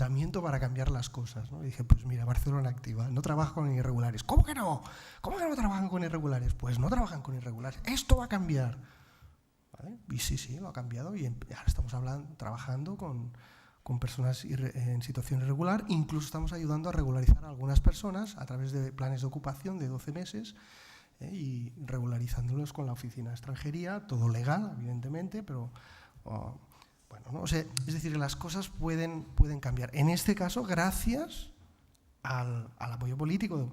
ayuntamiento para cambiar las cosas, ¿no? Y dije, pues mira, Barcelona Activa no trabaja con irregulares. ¿Cómo que no? ¿Cómo que no trabajan con irregulares? Pues no trabajan con irregulares. Esto va a cambiar. ¿Vale? Y sí, lo ha cambiado y ahora estamos trabajando con personas en situación irregular. Incluso estamos ayudando a regularizar a algunas personas a través de planes de ocupación de 12 meses y regularizándolos con la oficina de extranjería, todo legal, evidentemente, pero bueno, ¿no? O sea, es decir, las cosas pueden cambiar. En este caso, gracias al apoyo político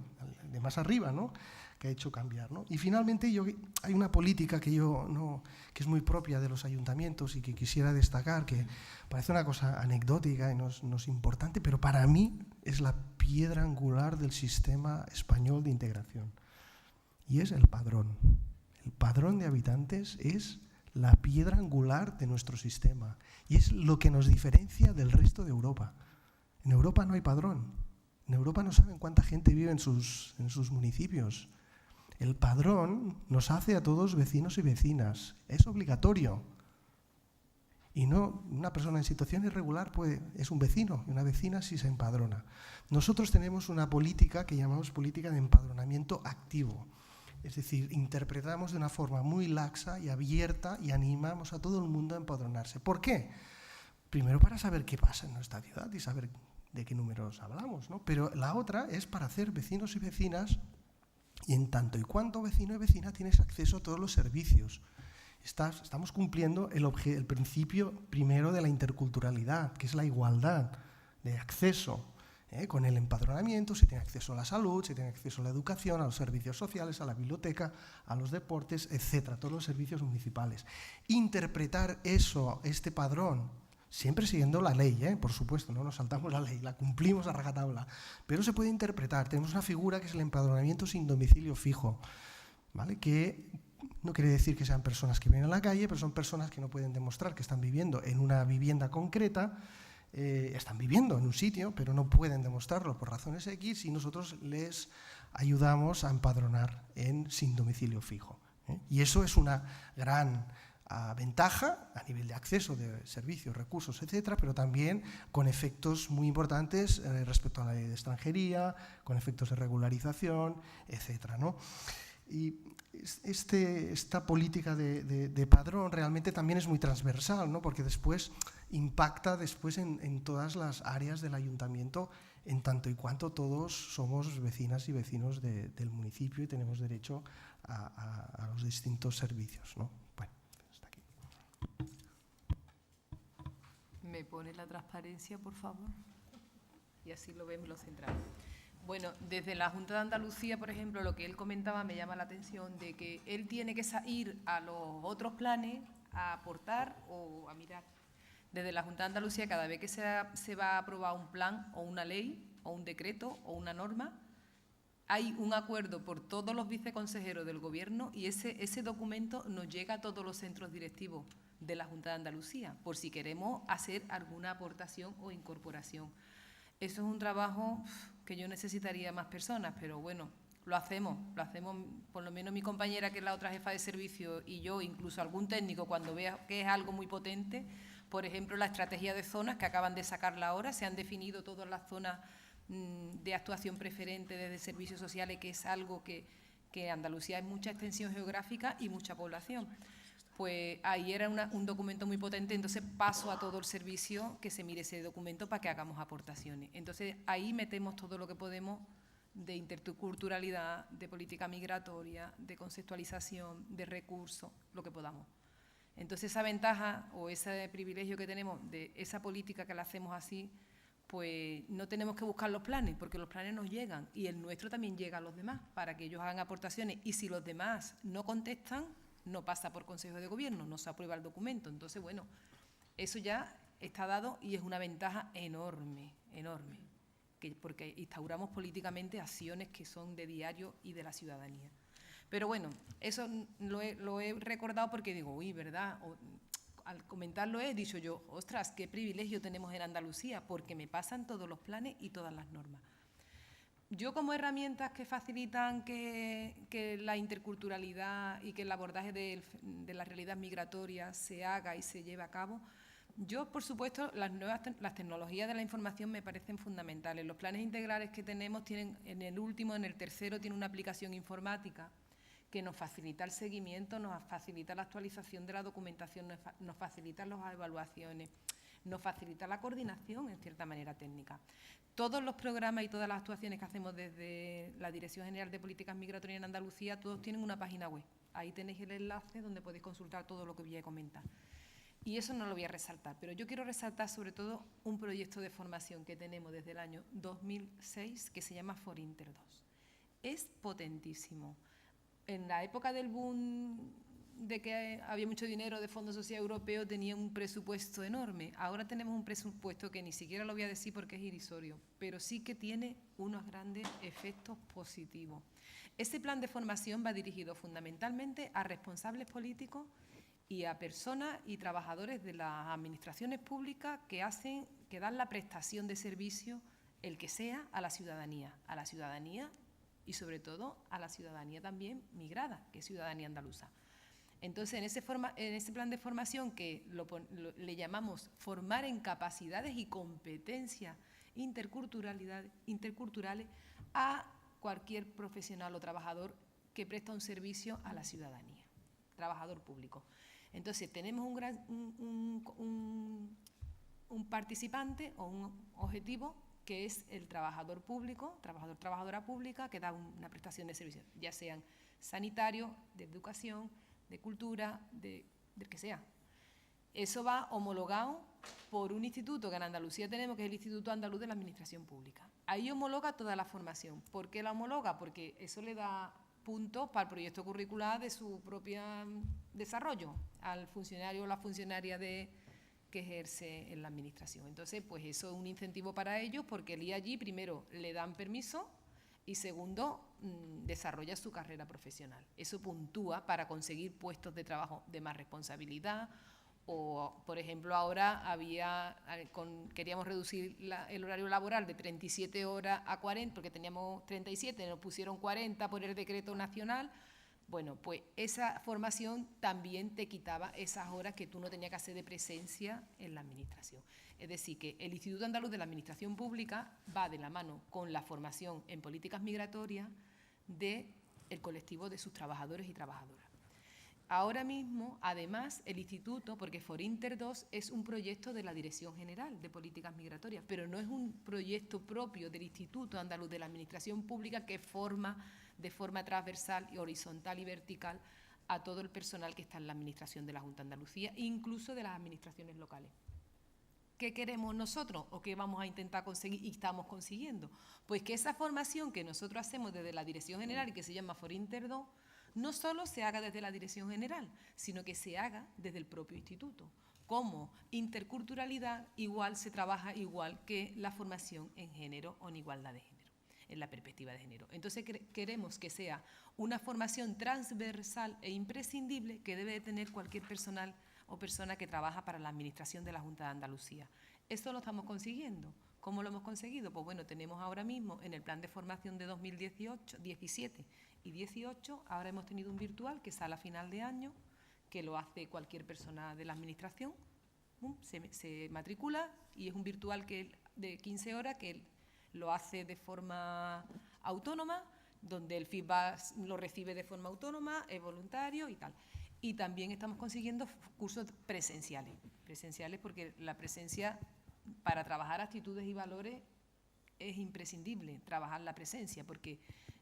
de más arriba, ¿no? Que ha hecho cambiar, ¿no? Y finalmente hay una política que es muy propia de los ayuntamientos y que quisiera destacar, que parece una cosa anecdótica y no es importante, pero para mí es la piedra angular del sistema español de integración. Y es el padrón. El padrón de habitantes es la piedra angular de nuestro sistema y es lo que nos diferencia del resto de Europa. En Europa no hay padrón. En Europa no saben cuánta gente vive en sus municipios. El padrón nos hace a todos vecinos y vecinas. Es obligatorio. Y no, una persona en situación irregular es un vecino y una vecina si se empadrona. Nosotros tenemos una política que llamamos política de empadronamiento activo. Es decir, interpretamos de una forma muy laxa y abierta y animamos a todo el mundo a empadronarse. ¿Por qué? Primero para saber qué pasa en nuestra ciudad y saber de qué números hablamos, ¿no? Pero la otra es para hacer vecinos y vecinas, y en tanto y cuanto vecino y vecina tienes acceso a todos los servicios. Estamos cumpliendo el principio primero de la interculturalidad, que es la igualdad de acceso. Con el empadronamiento se tiene acceso a la salud, se tiene acceso a la educación, a los servicios sociales, a la biblioteca, a los deportes, etcétera, todos los servicios municipales. Interpretar este padrón, siempre siguiendo la ley, por supuesto, no nos saltamos la ley, la cumplimos a rajatabla, pero se puede interpretar. Tenemos una figura que es el empadronamiento sin domicilio fijo, ¿vale? Que no quiere decir que sean personas que viven a la calle, pero son personas que no pueden demostrar que están viviendo en una vivienda concreta. Están viviendo en un sitio, pero no pueden demostrarlo por razones X y nosotros les ayudamos a empadronar sin domicilio fijo. Y eso es una gran ventaja a nivel de acceso de servicios, recursos, etcétera, pero también con efectos muy importantes respecto a la ley de extranjería, con efectos de regularización, etcétera, ¿no? Y esta política de padrón realmente también es muy transversal, ¿no? Porque después impacta en todas las áreas del ayuntamiento, en tanto y cuanto todos somos vecinas y vecinos del municipio y tenemos derecho a los distintos servicios, ¿no? Bueno, hasta aquí. ¿Me pone la transparencia, por favor? Y así lo vemos, lo centramos. Bueno, desde la Junta de Andalucía, por ejemplo, lo que él comentaba me llama la atención de que él tiene que ir a los otros planes a aportar o a mirar. Desde la Junta de Andalucía, cada vez que se va a aprobar un plan o una ley o un decreto o una norma, hay un acuerdo por todos los viceconsejeros del Gobierno y ese documento nos llega a todos los centros directivos de la Junta de Andalucía, por si queremos hacer alguna aportación o incorporación. Eso es un trabajo que yo necesitaría más personas, pero bueno, lo hacemos, por lo menos mi compañera, que es la otra jefa de servicio, y yo, incluso algún técnico, cuando vea que es algo muy potente. Por ejemplo, la estrategia de zonas, que acaban de sacarla ahora, se han definido todas las zonas de actuación preferente desde servicios sociales, que es algo que Andalucía es mucha extensión geográfica y mucha población. Pues ahí era un documento muy potente, entonces paso a todo el servicio que se mire ese documento para que hagamos aportaciones. Entonces ahí metemos todo lo que podemos de interculturalidad, de política migratoria, de conceptualización, de recursos, lo que podamos. Entonces esa ventaja o ese privilegio que tenemos de esa política que la hacemos así, pues no tenemos que buscar los planes, porque los planes nos llegan y el nuestro también llega a los demás para que ellos hagan aportaciones, y si los demás no contestan, no pasa por Consejo de Gobierno, no se aprueba el documento. Entonces, bueno, eso ya está dado y es una ventaja enorme, enorme, porque instauramos políticamente acciones que son de diario y de la ciudadanía. Pero bueno, eso lo he recordado porque digo, uy, ¿verdad? Al comentarlo he dicho yo, ostras, qué privilegio tenemos en Andalucía, porque me pasan todos los planes y todas las normas. Yo, como herramientas que facilitan que la interculturalidad y que el abordaje de la realidad migratoria se haga y se lleve a cabo, Yo, por supuesto, las tecnologías de la información me parecen fundamentales. Los planes integrales que tenemos tienen, en el tercero, tiene una aplicación informática que nos facilita el seguimiento, nos facilita la actualización de la documentación, nos facilita las evaluaciones, nos facilita la coordinación, en cierta manera, técnica. Todos los programas y todas las actuaciones que hacemos desde la Dirección General de Políticas Migratorias en Andalucía, todos tienen una página web. Ahí tenéis el enlace donde podéis consultar todo lo que voy a comentar. Y eso no lo voy a resaltar, pero yo quiero resaltar sobre todo un proyecto de formación que tenemos desde el año 2006 que se llama Forinter 2. Es potentísimo. En la época del boom de que había mucho dinero de Fondo Social Europeo, tenía un presupuesto enorme. Ahora tenemos un presupuesto que ni siquiera lo voy a decir porque es irrisorio, pero sí que tiene unos grandes efectos positivos. Este plan de formación va dirigido fundamentalmente a responsables políticos y a personas y trabajadores de las administraciones públicas que dan la prestación de servicio, el que sea, a la ciudadanía y sobre todo a la ciudadanía también migrada, que es ciudadanía andaluza. Entonces, en ese plan de formación que le llamamos formar en capacidades y competencias interculturales a cualquier profesional o trabajador que presta un servicio a la ciudadanía, trabajador público. Entonces, tenemos un participante o un objetivo que es el trabajador público, trabajadora pública, que da una prestación de servicios, ya sean sanitarios, de educación, de cultura, del que sea. Eso va homologado por un instituto que en Andalucía tenemos, que es el Instituto Andaluz de la Administración Pública. Ahí homologa toda la formación. ¿Por qué la homologa? Porque eso le da puntos para el proyecto curricular de su propio desarrollo al funcionario o la funcionaria que ejerce en la administración. Entonces, pues eso es un incentivo para ellos, porque el allí, primero, le dan permiso y segundo, desarrolla su carrera profesional. Eso puntúa para conseguir puestos de trabajo de más responsabilidad. O, por ejemplo, ahora queríamos reducir el horario laboral de 37 horas a 40, porque teníamos 37, nos pusieron 40 por el decreto nacional. Bueno, pues esa formación también te quitaba esas horas que tú no tenías que hacer de presencia en la administración. Es decir, que el Instituto Andaluz de la Administración Pública va de la mano con la formación en políticas migratorias del colectivo de sus trabajadores y trabajadoras. Ahora mismo, además, el instituto, porque Forinter 2 es un proyecto de la Dirección General de Políticas Migratorias, pero no es un proyecto propio del Instituto Andaluz de la Administración Pública que forma de forma transversal, y horizontal y vertical a todo el personal que está en la administración de la Junta de Andalucía, incluso de las administraciones locales. ¿Qué queremos nosotros o qué vamos a intentar conseguir y estamos consiguiendo? Pues que esa formación que nosotros hacemos desde la Dirección General y que se llama Forinter 2, no solo se haga desde la Dirección General, sino que se haga desde el propio instituto. Como interculturalidad igual se trabaja igual que la formación en género o en igualdad de género, en la perspectiva de género. Entonces queremos que sea una formación transversal e imprescindible que debe de tener cualquier personal o persona que trabaja para la administración de la Junta de Andalucía. Esto lo estamos consiguiendo. ¿Cómo lo hemos conseguido? Pues bueno, tenemos ahora mismo en el plan de formación de 2018, 17 y 18, ahora hemos tenido un virtual que sale a final de año, que lo hace cualquier persona de la administración, se matricula y es un virtual de 15 horas que lo hace de forma autónoma, donde el feedback lo recibe de forma autónoma, es voluntario y tal. Y también estamos consiguiendo cursos presenciales porque la presencia, para trabajar actitudes y valores, es imprescindible trabajar la presencia, porque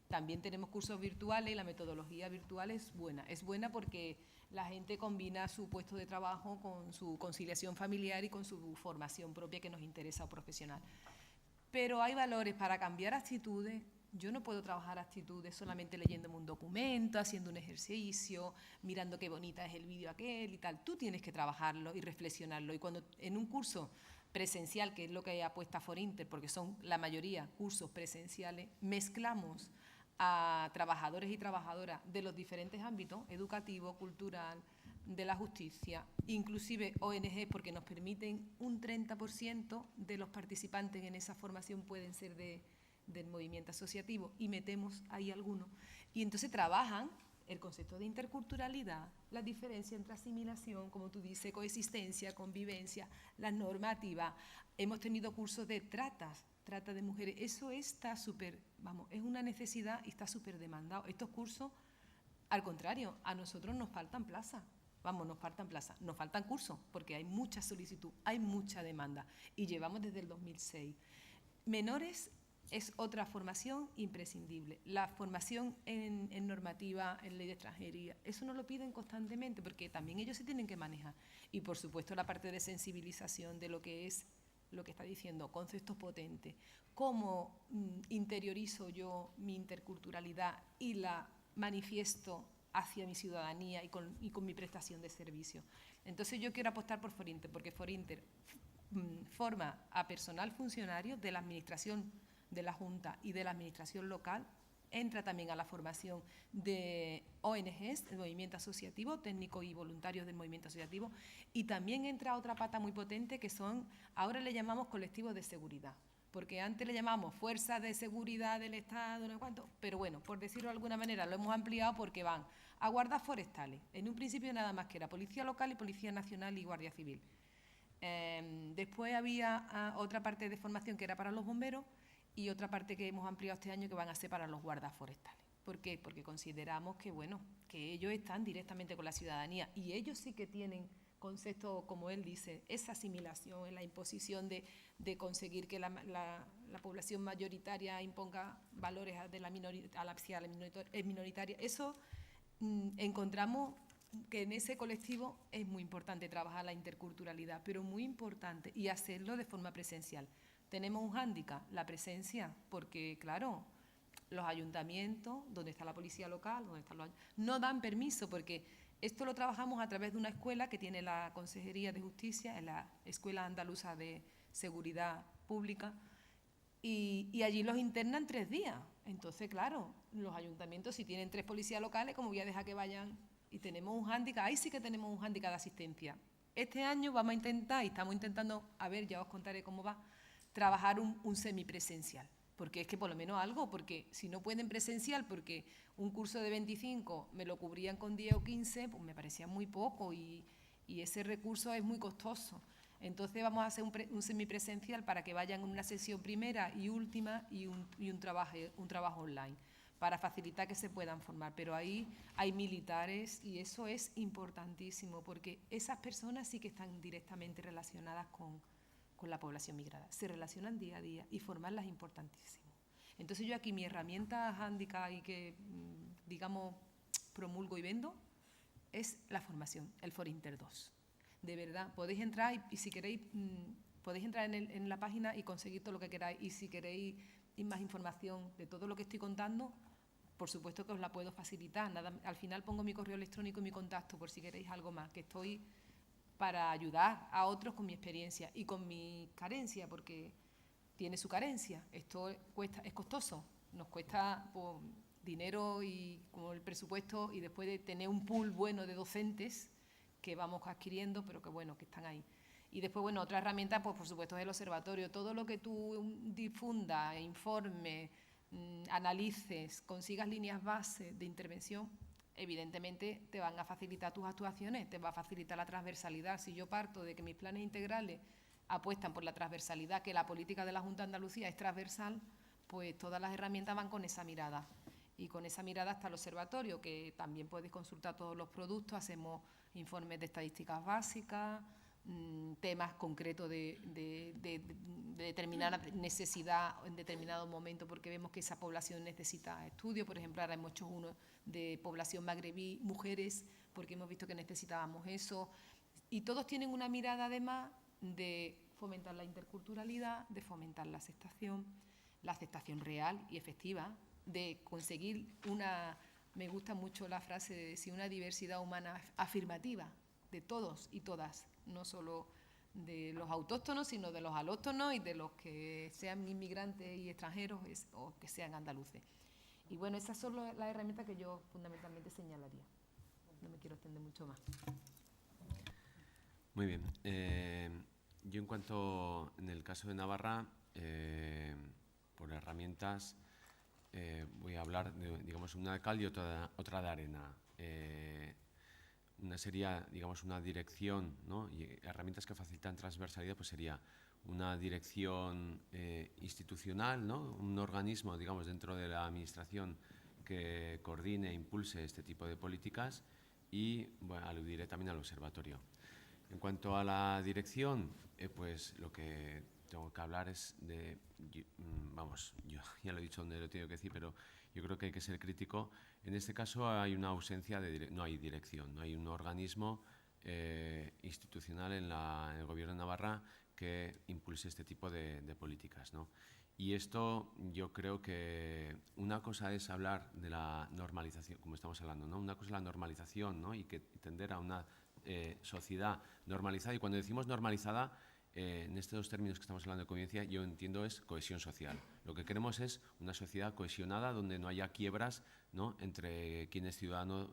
también tenemos cursos virtuales y la metodología virtual es buena. Es buena porque la gente combina su puesto de trabajo con su conciliación familiar y con su formación propia que nos interesa o profesional. Pero hay valores para cambiar actitudes. Yo no puedo trabajar actitudes solamente leyéndome un documento, haciendo un ejercicio, mirando qué bonita es el vídeo aquel y tal. Tú tienes que trabajarlo y reflexionarlo. Y cuando en un curso presencial, que es lo que apuesta Forinter, porque son la mayoría cursos presenciales, mezclamos a trabajadores y trabajadoras de los diferentes ámbitos, educativo, cultural, de la justicia, inclusive ONG, porque nos permiten un 30% de los participantes en esa formación pueden ser del movimiento asociativo, y metemos ahí algunos. Y entonces trabajan el concepto de interculturalidad, la diferencia entre asimilación, como tú dices, coexistencia, convivencia, las normativas. Hemos tenido cursos de trata de mujeres. Eso está súper, vamos, es una necesidad y está súper demandado. Estos cursos, al contrario, a nosotros nos faltan plazas. Vamos, nos faltan cursos, porque hay mucha solicitud, hay mucha demanda, y llevamos desde el 2006. Menores es otra formación imprescindible. La formación en normativa, en ley de extranjería, eso nos lo piden constantemente, porque también ellos se tienen que manejar. Y, por supuesto, la parte de sensibilización de lo que es, lo que está diciendo, conceptos potentes. ¿Cómo interiorizo yo mi interculturalidad y la manifiesto hacia mi ciudadanía y con mi prestación de servicio? Entonces yo quiero apostar por Forinter, porque Forinter forma a personal funcionario de la administración de la Junta y de la administración local, entra también a la formación de ONGs, el movimiento asociativo, técnicos y voluntarios del movimiento asociativo, y también entra otra pata muy potente que son, ahora le llamamos colectivos de seguridad, porque antes le llamamos fuerzas de seguridad del Estado, no sé cuánto, pero bueno, por decirlo de alguna manera, lo hemos ampliado porque van a guardas forestales, en un principio nada más que era Policía Local y Policía Nacional y Guardia Civil. Después había otra parte de formación que era para los bomberos y otra parte que hemos ampliado este año que van a ser para los guardas forestales. ¿Por qué? Porque consideramos que, bueno, que ellos están directamente con la ciudadanía y ellos sí que tienen conceptos, como él dice, esa asimilación, la imposición de conseguir que la población mayoritaria imponga valores hacia la minoritaria. Eso encontramos que en ese colectivo es muy importante trabajar la interculturalidad, pero muy importante, y hacerlo de forma presencial. Tenemos un hándicap, la presencia, porque, claro, los ayuntamientos, donde está la policía local, no dan permiso, porque esto lo trabajamos a través de una escuela que tiene la Consejería de Justicia, en la Escuela Andaluza de Seguridad Pública, y allí los internan 3 días. Entonces, claro, los ayuntamientos, si tienen 3 policías locales, ¿cómo voy a dejar que vayan? Y tenemos un hándicap, ahí sí que tenemos un hándicap de asistencia. Este año vamos a intentar, y estamos intentando, a ver, ya os contaré cómo va, trabajar un semipresencial, porque es que por lo menos algo, porque si no pueden presencial, porque un curso de 25 me lo cubrían con 10 o 15, pues me parecía muy poco y ese recurso es muy costoso. Entonces vamos a hacer un semipresencial para que vayan en una sesión primera y última y un trabajo online, para facilitar que se puedan formar. Pero ahí hay militares y eso es importantísimo, porque esas personas sí que están directamente relacionadas con la población migrada, se relacionan día a día y formarlas es importantísimo. Entonces yo aquí mi herramienta handicap y que, digamos, promulgo y vendo es la formación, el Forinter 2. De verdad, podéis entrar y si queréis, podéis entrar en la página y conseguir todo lo que queráis, y si queréis más información de todo lo que estoy contando, por supuesto que os la puedo facilitar. Nada, al final pongo mi correo electrónico y mi contacto por si queréis algo más, que estoy para ayudar a otros con mi experiencia y con mi carencia, porque tiene su carencia. Esto cuesta, es costoso, nos cuesta pues, dinero y como el presupuesto, y después de tener un pool bueno de docentes que vamos adquiriendo, pero que bueno, que están ahí. Y después, bueno, otra herramienta, pues por supuesto es el observatorio. Todo lo que tú difundas, informes, analices, consigas líneas base de intervención, evidentemente te van a facilitar tus actuaciones, te va a facilitar la transversalidad. Si yo parto de que mis planes integrales apuestan por la transversalidad, que la política de la Junta de Andalucía es transversal, pues todas las herramientas van con esa mirada. Y con esa mirada está el observatorio, que también puedes consultar todos los productos, hacemos informes de estadísticas básicas, temas concretos de determinada necesidad en determinado momento, porque vemos que esa población necesita estudio. Por ejemplo, ahora hemos hecho uno de población magrebí, mujeres, porque hemos visto que necesitábamos eso. Y todos tienen una mirada además de fomentar la interculturalidad, de fomentar la aceptación real y efectiva, de conseguir una, me gusta mucho la frase de decir, una diversidad humana afirmativa de todos y todas, no solo de los autóctonos, sino de los alóctonos y de los que sean inmigrantes y extranjeros o que sean andaluces. Y bueno, esas son las herramientas que yo fundamentalmente señalaría. No me quiero extender mucho más. Muy bien. Yo en cuanto, en el caso de Navarra, por herramientas, voy a hablar de, digamos, una de cal y otra de arena. Una sería, digamos, una dirección, ¿no? Y herramientas que facilitan transversalidad, pues sería una dirección institucional, ¿no? Un organismo, digamos, dentro de la administración que coordine e impulse este tipo de políticas y, bueno, aludiré también al observatorio. En cuanto a la dirección, pues lo que tengo que hablar es de, vamos, yo ya lo he dicho donde lo he tenido que decir, pero yo creo que hay que ser crítico. En este caso hay una ausencia no hay dirección, no hay un organismo institucional en el Gobierno de Navarra que impulse este tipo de políticas, ¿no? Y esto yo creo que una cosa es hablar de la normalización, como estamos hablando, ¿no? Una cosa es la normalización, ¿no? Y que tender a una sociedad normalizada. Y cuando decimos normalizada, en estos dos términos que estamos hablando de convivencia, yo entiendo es cohesión social. Lo que queremos es una sociedad cohesionada donde no haya quiebras, ¿no? Entre quien es ciudadano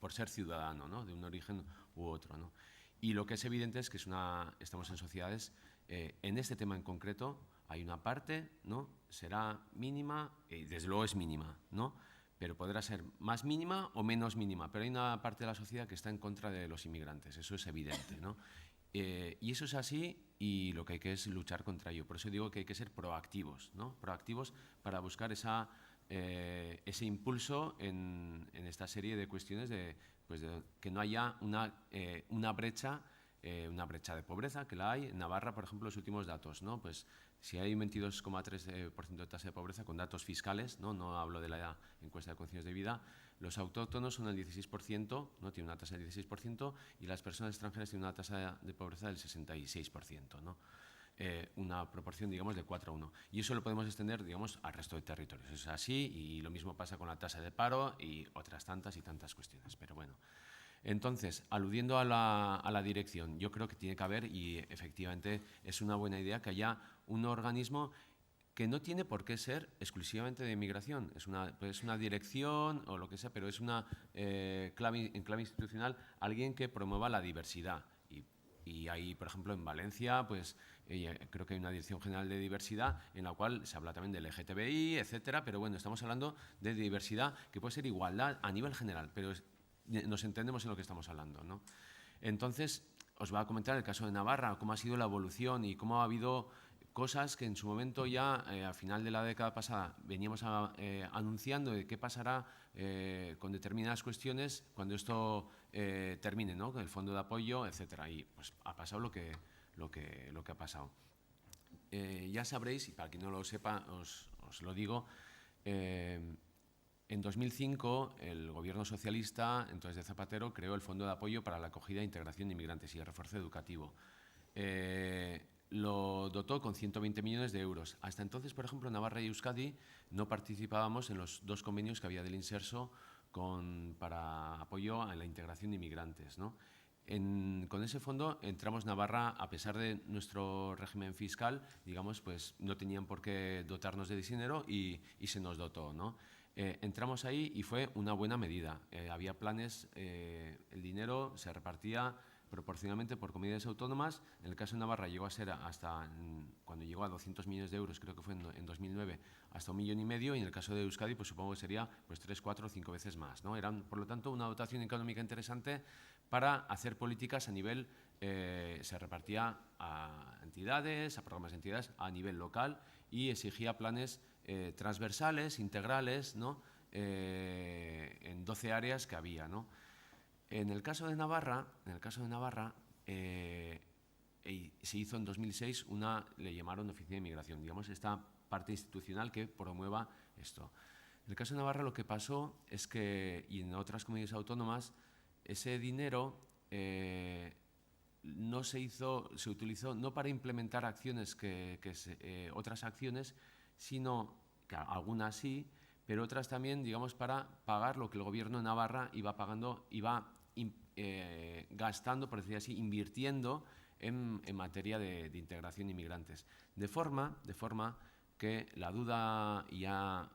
por ser ciudadano, ¿no? De un origen u otro, ¿no? Y lo que es evidente es que estamos en sociedades, en este tema en concreto, hay una parte, ¿no? Será mínima, y desde luego es mínima, ¿no? Pero podrá ser más mínima o menos mínima, pero hay una parte de la sociedad que está en contra de los inmigrantes, eso es evidente, ¿no? Y eso es así y lo que hay que es luchar contra ello. Por eso digo que hay que ser proactivos, ¿no? Proactivos para buscar ese impulso en esta serie de cuestiones de que no haya una brecha de pobreza, que la hay. En Navarra, por ejemplo, los últimos datos, ¿no? Pues si hay un 22,3% de tasa de pobreza con datos fiscales, no hablo de la encuesta de condiciones de vida, los autóctonos son el 16%, ¿no? Tienen una tasa del 16%, y las personas extranjeras tienen una tasa de pobreza del 66%, ¿no? Una proporción, digamos, de 4 a 1. Y eso lo podemos extender, digamos, al resto de territorios. Es así, y lo mismo pasa con la tasa de paro y otras tantas y tantas cuestiones. Pero bueno. Entonces, aludiendo a la dirección, yo creo que tiene que haber, y efectivamente es una buena idea, que haya un organismo que no tiene por qué ser exclusivamente de inmigración. Es una dirección o lo que sea, pero es en clave institucional, alguien que promueva la diversidad. Y ahí, por ejemplo, en Valencia, pues creo que hay una Dirección General de Diversidad en la cual se habla también del LGTBI, etcétera, pero bueno, estamos hablando de diversidad que puede ser igualdad a nivel general, pero nos entendemos en lo que estamos hablando, ¿no? Entonces, os voy a comentar el caso de Navarra, cómo ha sido la evolución y cómo ha habido cosas que en su momento ya, a final de la década pasada, veníamos anunciando de qué pasará con determinadas cuestiones cuando esto termine, ¿no? Con el fondo de apoyo, etcétera. Y pues ha pasado lo que ha pasado. Ya sabréis, y para quien no lo sepa, os lo digo, en 2005 el gobierno socialista, entonces de Zapatero, creó el Fondo de Apoyo para la Acogida e Integración de Inmigrantes y el Refuerzo Educativo. Lo dotó con 120 millones de euros. Hasta entonces, por ejemplo, Navarra y Euskadi no participábamos en los dos convenios que había del Inserso para apoyo a la integración de inmigrantes, ¿no? Con ese fondo entramos Navarra, a pesar de nuestro régimen fiscal, digamos, pues no tenían por qué dotarnos de dinero y se nos dotó, ¿no? Entramos ahí y fue una buena medida. Había planes, el dinero se repartía proporcionalmente por comunidades autónomas. En el caso de Navarra llegó a ser cuando llegó a 200 millones de euros, creo que fue en 2009, hasta 1,5 millones, y en el caso de Euskadi, pues supongo que sería pues 3, 4 o 5 veces más, ¿no? Eran, por lo tanto, una dotación económica interesante para hacer políticas a nivel, se repartía a entidades, a programas de entidades a nivel local y exigía planes transversales, integrales, ¿no? En 12 áreas que había, ¿no? En el caso de Navarra, se hizo en 2006 le llamaron Oficina de Inmigración, digamos, esta parte institucional que promueva esto. En el caso de Navarra lo que pasó es que, y en otras comunidades autónomas, ese dinero se utilizó no para implementar acciones otras acciones, sino que algunas sí, pero otras también, digamos, para pagar lo que el gobierno de Navarra iba gastando, por decir así, invirtiendo en materia de integración de inmigrantes. De forma que la duda, y ya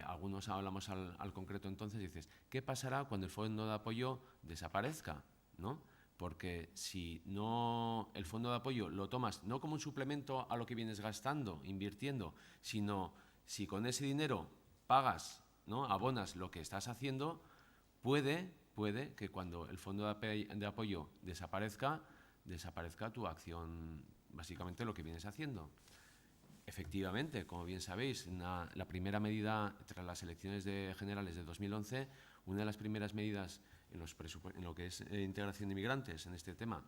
algunos hablamos al concreto entonces, dices, ¿qué pasará cuando el fondo de apoyo desaparezca, ¿no? Porque si no, el fondo de apoyo lo tomas no como un suplemento a lo que vienes gastando, invirtiendo, sino si con ese dinero pagas, ¿no? Abonas lo que estás haciendo, puede que cuando el fondo de apoyo desaparezca tu acción, básicamente lo que vienes haciendo. Efectivamente, como bien sabéis, la primera medida tras las elecciones generales de 2011, una de las primeras medidas en lo que es integración de inmigrantes, en este tema,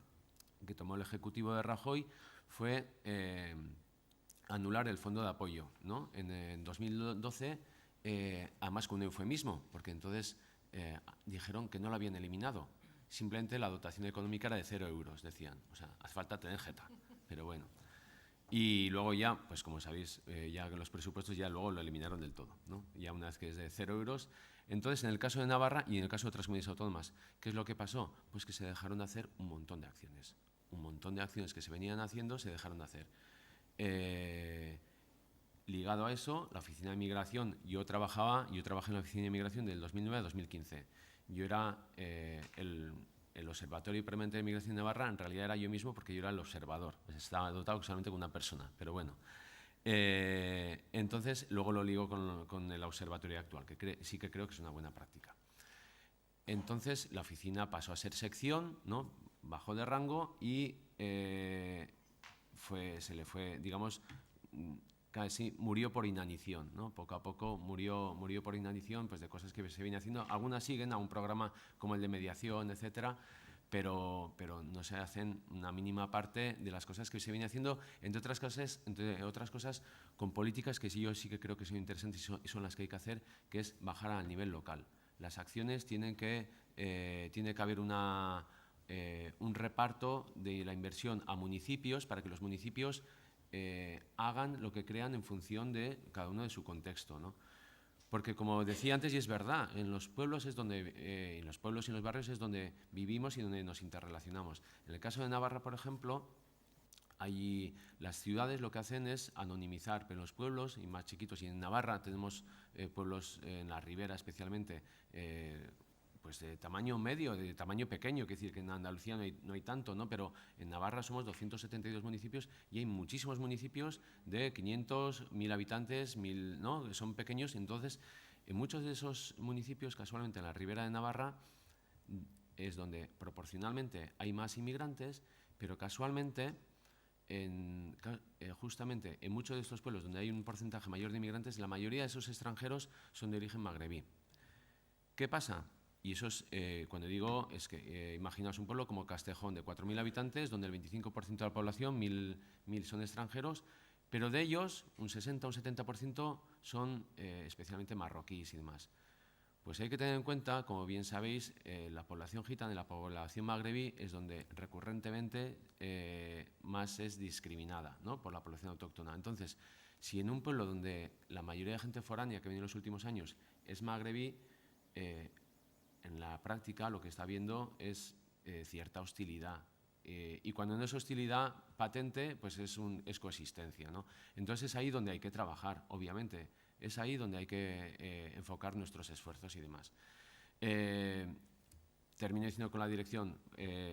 que tomó el Ejecutivo de Rajoy, fue anular el fondo de apoyo, ¿no? En 2012, además con un eufemismo, porque entonces dijeron que no lo habían eliminado. Simplemente la dotación económica era de 0 euros, decían. O sea, hace falta tener jeta, pero bueno. Y luego ya, pues como sabéis, ya los presupuestos ya luego lo eliminaron del todo, ¿no? Ya una vez que es de 0 euros. Entonces, en el caso de Navarra y en el caso de otras comunidades autónomas, ¿qué es lo que pasó? Pues que se dejaron de hacer un montón de acciones. Un montón de acciones que se venían haciendo se dejaron de hacer. Ligado a eso, la Oficina de Migración, yo trabajé en la Oficina de Migración del 2009 a 2015. Yo era el Observatorio Permanente de Migración de Navarra, en realidad era yo mismo porque yo era el observador. Pues estaba dotado solamente con una persona, pero bueno. Entonces, luego lo ligo con el observatorio actual, que sí que creo que es una buena práctica. Entonces, la oficina pasó a ser sección, ¿no? Bajó de rango y se le fue, digamos, casi murió por inanición, ¿no? Poco a poco murió por inanición, pues de cosas que se viene haciendo. Algunas siguen a un programa como el de mediación, etcétera, pero no se hacen una mínima parte de las cosas que se viene haciendo, entre otras cosas con políticas que yo sí que creo que son interesantes y son las que hay que hacer, que es bajar al nivel local. Las acciones tiene que haber un reparto de la inversión a municipios para que los municipios hagan lo que crean en función de cada uno de su contexto, ¿no? Porque, como decía antes, y es verdad, en los pueblos y en los barrios es donde vivimos y donde nos interrelacionamos. En el caso de Navarra, por ejemplo, allí las ciudades lo que hacen es anonimizar, pero en los pueblos y más chiquitos, y en Navarra tenemos pueblos en la ribera especialmente, pues de tamaño medio, de tamaño pequeño, que decir que en Andalucía no hay tanto, ¿no? Pero en Navarra somos 272 municipios y hay muchísimos municipios de 500, 1000 habitantes, 1000, ¿no? Son pequeños. Entonces, en muchos de esos municipios, casualmente en la ribera de Navarra, es donde proporcionalmente hay más inmigrantes, pero casualmente, justamente en muchos de estos pueblos donde hay un porcentaje mayor de inmigrantes, la mayoría de esos extranjeros son de origen magrebí. ¿Qué pasa? Y eso es, cuando digo, es que imaginaos un pueblo como Castejón, de 4000 habitantes, donde el 25% de la población, 1000 son extranjeros, pero de ellos un 60 o un 70% son especialmente marroquíes y demás. Pues hay que tener en cuenta, como bien sabéis, la población gitana y la población magrebí es donde recurrentemente más es discriminada, ¿no? Por la población autóctona. Entonces, si en un pueblo donde la mayoría de gente foránea que ha venido en los últimos años es magrebí, en la práctica lo que está habiendo es cierta hostilidad. Y cuando no es hostilidad patente, pues es coexistencia, ¿no? Entonces es ahí donde hay que trabajar, obviamente. Es ahí donde hay que enfocar nuestros esfuerzos y demás. Termino diciendo con la dirección,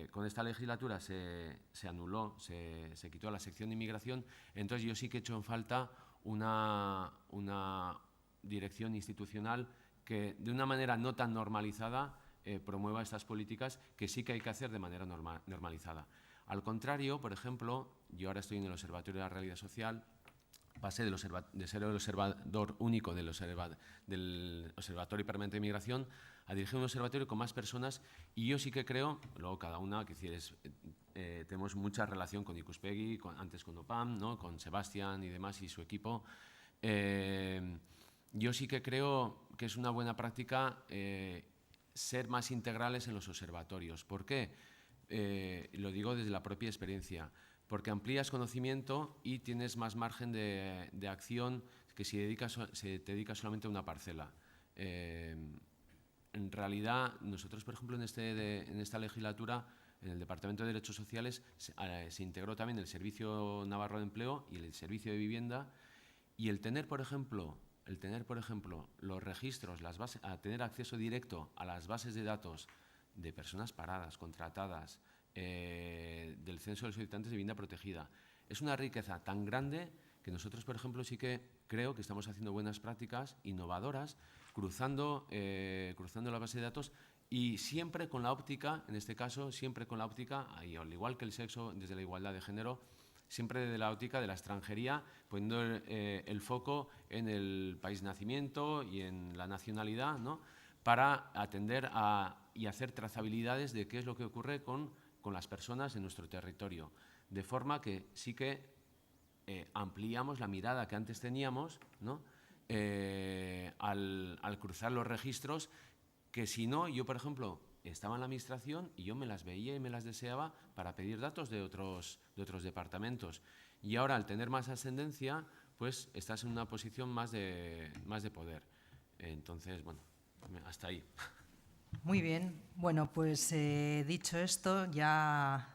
con esta legislatura se anuló, se quitó la sección de inmigración, entonces yo sí que he hecho en falta una dirección institucional que de una manera no tan normalizada promueva estas políticas que sí que hay que hacer de manera normalizada. Al contrario, por ejemplo, yo ahora estoy en el Observatorio de la Realidad Social, pasé de ser el observador único del Observatorio Permanente de Migración a dirigir un observatorio con más personas, y yo sí que creo, luego cada una, que tenemos mucha relación con Ikuspegi, antes con OPAM, ¿no? Con Sebastián y demás y su equipo. Yo sí que creo que es una buena práctica ser más integrales en los observatorios. ¿Por qué? Lo digo desde la propia experiencia. Porque amplías conocimiento y tienes más margen de acción que si se te dedica solamente a una parcela. En realidad, nosotros, por ejemplo, en esta legislatura, en el Departamento de Derechos Sociales, se integró también el Servicio Navarro de Empleo y el Servicio de Vivienda, y el tener, por ejemplo, los registros, a tener acceso directo a las bases de datos de personas paradas, contratadas, del censo de los solicitantes de vivienda protegida. Es una riqueza tan grande que nosotros, por ejemplo, sí que creo que estamos haciendo buenas prácticas innovadoras, cruzando la base de datos y siempre con la óptica, en este caso, siempre con la óptica, y al igual que el sexo, desde la igualdad de género, siempre desde la óptica de la extranjería, poniendo el foco en el país de nacimiento y en la nacionalidad, ¿no?, para atender y hacer trazabilidades de qué es lo que ocurre con las personas en nuestro territorio. De forma que sí que ampliamos la mirada que antes teníamos, ¿no?, al cruzar los registros, que si no, yo, por ejemplo, estaba en la administración y yo me las veía y me las deseaba para pedir datos de otros departamentos. Y ahora, al tener más ascendencia, pues estás en una posición más de poder. Entonces, bueno, hasta ahí. Muy bien. Bueno, pues dicho esto, ya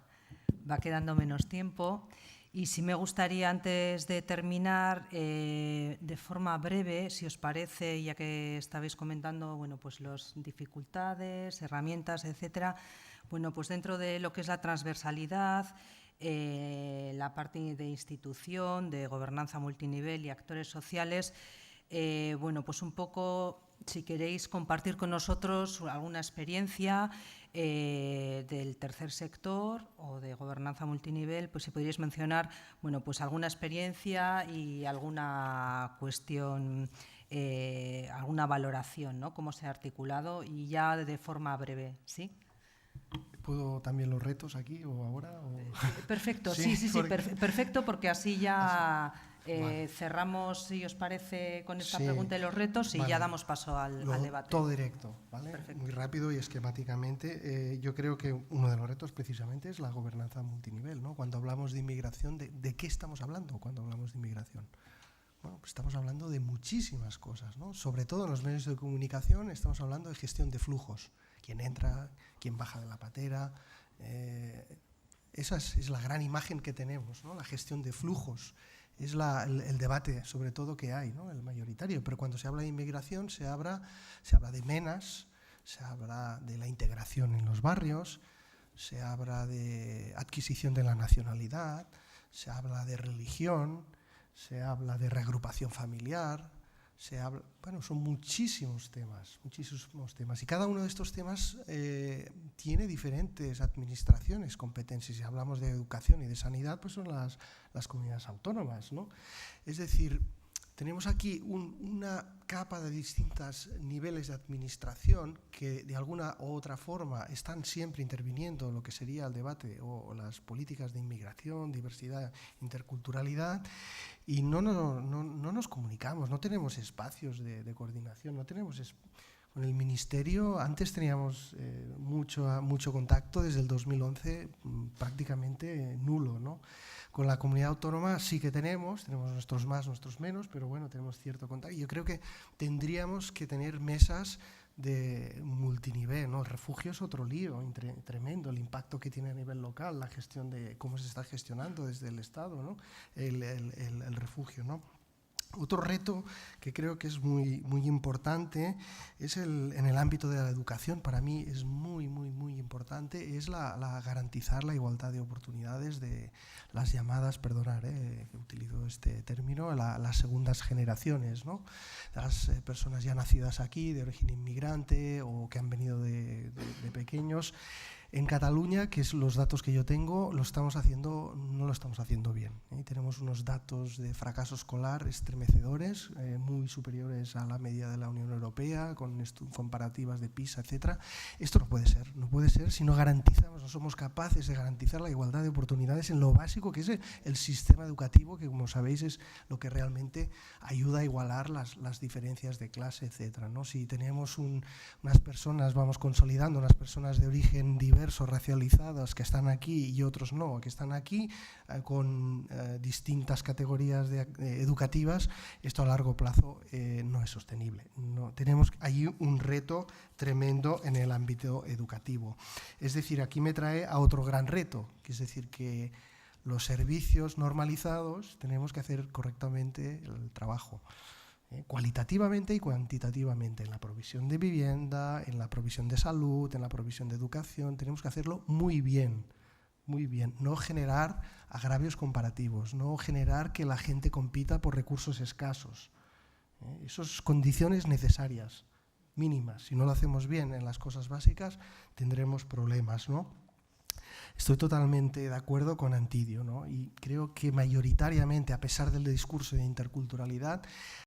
va quedando menos tiempo. Y sí me gustaría, antes de terminar, de forma breve, si os parece, ya que estabais comentando, bueno, pues las dificultades, herramientas, etcétera, bueno, pues dentro de lo que es la transversalidad, la parte de institución, de gobernanza multinivel y actores sociales, bueno, pues un poco, si queréis compartir con nosotros alguna experiencia del tercer sector o de gobernanza multinivel, pues si podríais mencionar, bueno, pues alguna experiencia y alguna cuestión, alguna valoración, ¿no?, cómo se ha articulado, y ya de forma breve, ¿sí? ¿Puedo también los retos aquí o ahora? O... Perfecto, sí, perfecto, porque así ya vale. cerramos, si os parece, con esta Sí, pregunta y los retos, y vale. ya damos paso al debate. Todo directo, ¿vale? Perfecto. Muy rápido y esquemáticamente. Yo creo que uno de los retos precisamente es la gobernanza multinivel, ¿no? Cuando hablamos de inmigración, ¿de qué estamos hablando cuando hablamos de inmigración? Bueno, pues estamos hablando de muchísimas cosas, ¿no? Sobre todo en los medios de comunicación estamos hablando de gestión de flujos. Quién entra, quién baja de la patera. Esa es la gran imagen que tenemos, ¿no? La gestión de flujos. Es el debate, sobre todo, que hay, ¿no?, el mayoritario. Pero cuando se habla de inmigración se habla de menas, se habla de la integración en los barrios, se habla de adquisición de la nacionalidad, se habla de religión, se habla de reagrupación familiar, bueno, son muchísimos temas. Y cada uno de estos temas tiene diferentes administraciones, competencias. Si hablamos de educación y de sanidad, pues son las comunidades autónomas, ¿no? Es decir, tenemos aquí una capa de distintos niveles de administración que de alguna u otra forma están siempre interviniendo en lo que sería el debate o las políticas de inmigración, diversidad, interculturalidad, y no nos comunicamos, no tenemos espacios de coordinación, no tenemos con el Ministerio. Antes teníamos mucho contacto, desde el 2011 prácticamente nulo, ¿no? Con la comunidad autónoma sí que tenemos nuestros más, nuestros menos, pero bueno, tenemos cierto contacto. Yo creo que tendríamos que tener mesas de multinivel, ¿no? El refugio es otro lío tremendo, el impacto que tiene a nivel local, la gestión de cómo se está gestionando desde el Estado, ¿no? El refugio, ¿no? Otro reto que creo que es muy importante es en el ámbito de la educación. Para mí es muy importante, es garantizar la igualdad de oportunidades de las llamadas, perdonar que utilizo este término, las segundas generaciones, ¿no? Las personas ya nacidas aquí, de origen inmigrante o que han venido de pequeños. En Cataluña, que es los datos que yo tengo, no lo estamos haciendo bien. Tenemos unos datos de fracaso escolar estremecedores, muy superiores a la media de la Unión Europea, con comparativas de PISA, etc. Esto no puede ser si no garantizamos, no somos capaces de garantizar la igualdad de oportunidades en lo básico, que es el sistema educativo, que, como sabéis, es lo que realmente ayuda a igualar las diferencias de clase, etc., ¿no? Si tenemos unas personas, vamos consolidando unas personas de origen diverso, racializadas, que están aquí, y otros no, que están aquí con distintas categorías educativas, esto a largo plazo no es sostenible. Tenemos ahí un reto tremendo en el ámbito educativo. Es decir, aquí me trae a otro gran reto, que es decir, que los servicios normalizados tenemos que hacer correctamente el trabajo. Cualitativamente y cuantitativamente, en la provisión de vivienda, en la provisión de salud, en la provisión de educación, tenemos que hacerlo muy bien, muy bien. No generar agravios comparativos, no generar que la gente compita por recursos escasos. Esas son condiciones necesarias, mínimas. Si no lo hacemos bien en las cosas básicas, tendremos problemas, ¿no? Estoy totalmente de acuerdo con Antidio, ¿no? Y creo que mayoritariamente, a pesar del discurso de interculturalidad,